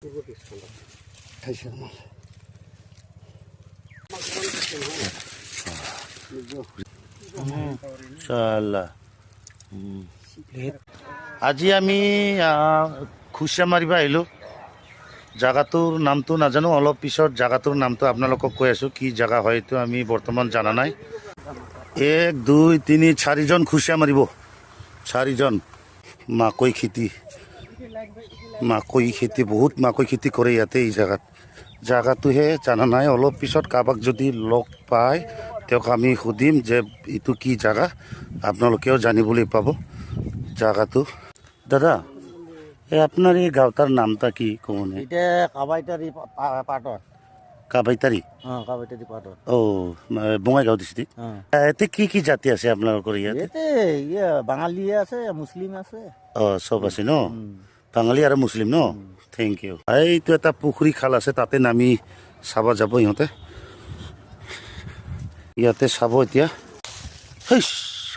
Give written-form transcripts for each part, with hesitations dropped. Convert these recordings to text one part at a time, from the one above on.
আজি আমি খুচিয়া মাৰিব আহিলোঁ। জাগাটোৰ নামটো নাজানো, অলপ পিছত জাগাটোৰ নামটো আপোনালোকক কৈ আছোঁ। কি জাগা হয় এইটো আমি বৰ্তমান জানা নাই। 1 2 3 4জন খুচিয়া মাৰিব, 4জন। মাকৈ খেতি বহুত মাকৈ খেতি কৰে ইয়াতে এই জাগাত। জাগাটোহে জানা নাই। অলপ পিছত কাৰোবাক যদি লগ পায় তেওঁক আমি সুধিম যে এইটো কি জাগা, আপোনালোকেও জানিবলৈ পাব জাগাটো। দাদা, আপনার এই গাঁওটার নামটা কি কমনে? এটা কাবাইতারি পাটত। কাবাইতারি? হ্যাঁ, কাবাইতারি পাটত। ও, বঙাইগাঁও ডিস্ট্রিক্ট। এতে কি কি জাতি আছে আপনাদের ইয়াতে? এতে বাঙালি আছে, মুসলিম আছে। সব আছে ন? বাঙালি আৰু মুছলিম ন? Thank U. এইটো এটা পুখুৰী খাল আছে, তাতে নামি চাব যাব ইহঁতে। ইয়াতে চাব এতিয়া।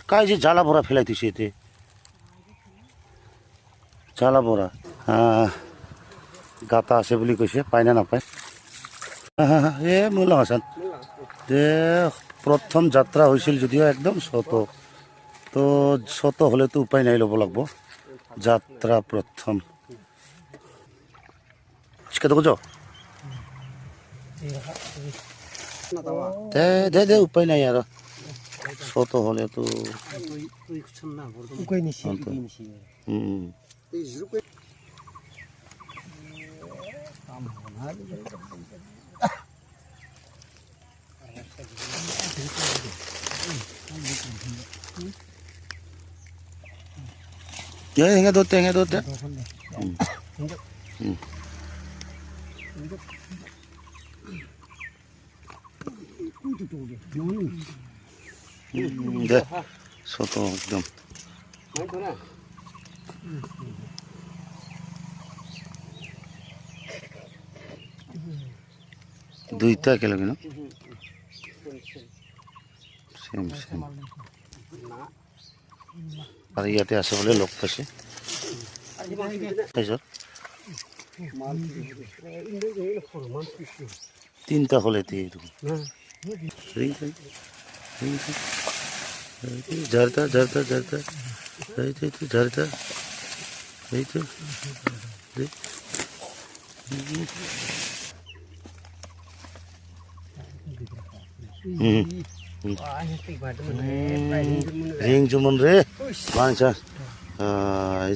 কাই যে জ্বালা বৰা ফেলাই থৈছে ইয়াতে, জ্বালা বৰা। গাতা আছে বুলি কৈছে, পায় না নাপায়। মূল হাচান যে প্ৰথম যাত্ৰা হৈছিল যদিও একদম ছোট হলেতো উপায় নাই, ল'ব লাগব যাত্ৰা প্ৰথম। দে উপায় নাই আৰু, ছোট হলেতো হেঙে ধৰতে দে ছোট একদম। দুইটা একেলগে ন? Same same. আৰু ইয়াতে আছে বোলে, লগ পাইছে। তিনটা হলে ঝাড়তা ঝাড়তা ঝাড়তা ঝাড়তা এই তো ৰিং জুমন ৰে মাংসা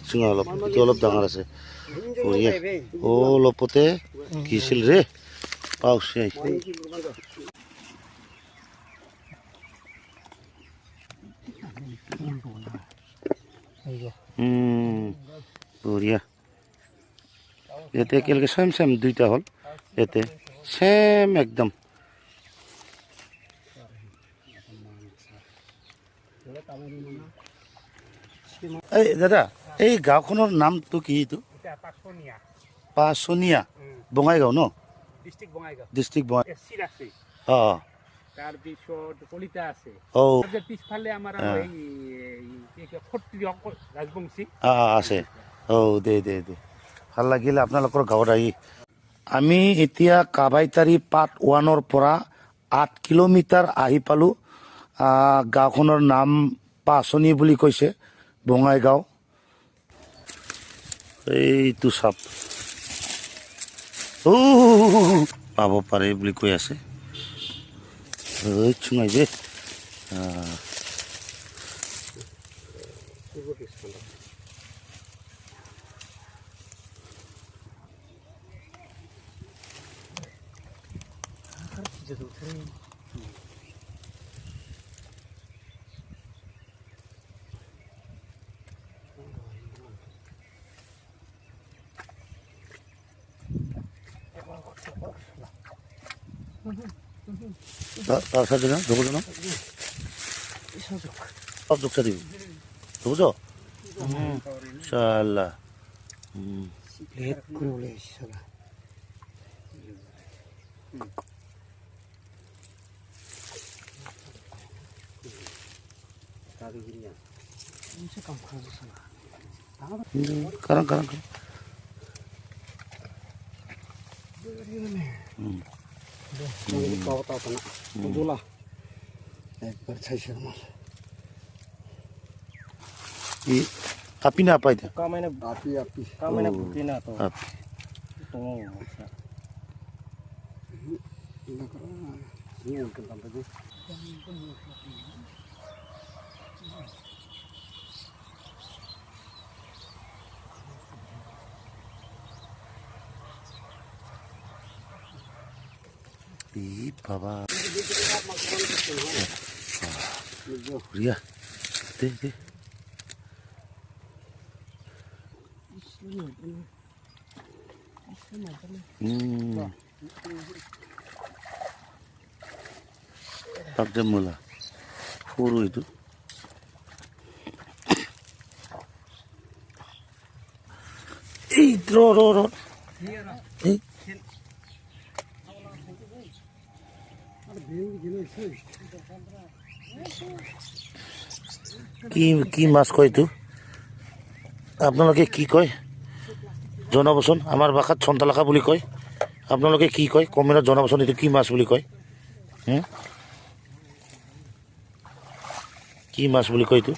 চুঙা অলপ, এইটো অলপ ডাঙৰ আছে। অলপতে কিছিল ৰে পাওছে। বঢ়িয়া। ইয়াতে একেলগে চেম চেম দুইটা হ'ল, ইয়াতে চেম একদম। এই দাদা, এই গাঁওখনৰ নামটো কি? এইটো পাচনীয়া, বঙাইগাঁও ন? ডিষ্ট্ৰিক্ট বঙাইগাঁও। তাৰপিছত কলিতা আছে। পিছফালে আমাৰ ৰাজবংশী আছে। দে ভাল লাগিলে আপোনালোকৰ গাঁৱত আহি। আমি এতিয়া কাবাইতাৰী পাৰ্ট 1ৰ পৰা 8 কিলোমিটাৰ আহি পালোঁ। গাঁওখনৰ নাম পাচনি বুলি কৈছে, বঙাইগাঁও। এইটো চাপ পাব পাৰে বুলি কৈ আছে। চুঙাই যে তাৰ চাইডে না ঢুকো না সব ঢুকছা দিবি, ঢুকছ শালা। Karang. একবার ছাইছে আমার ই আপি না পাই দে কামাইনে আপি আপি কামাইনে বুকি না তো আপি তো আচ্ছা না করো না নিয়ে উঠে কামটা দি ই বাবা রিয়া দে দে তাতে মূলা সৰু এইটো এই ৰ এই কি কি মাছ কয় এইটো আপোনালোকে কি কয় জনাবচোন আমাৰ ভাষাত চন্তালাখা বুলি কয় আপোনালোকে কি কয় কমেণ্টত জনাবচোন এইটো কি মাছ বুলি কয় কি মাছ বুলি কয় এইটো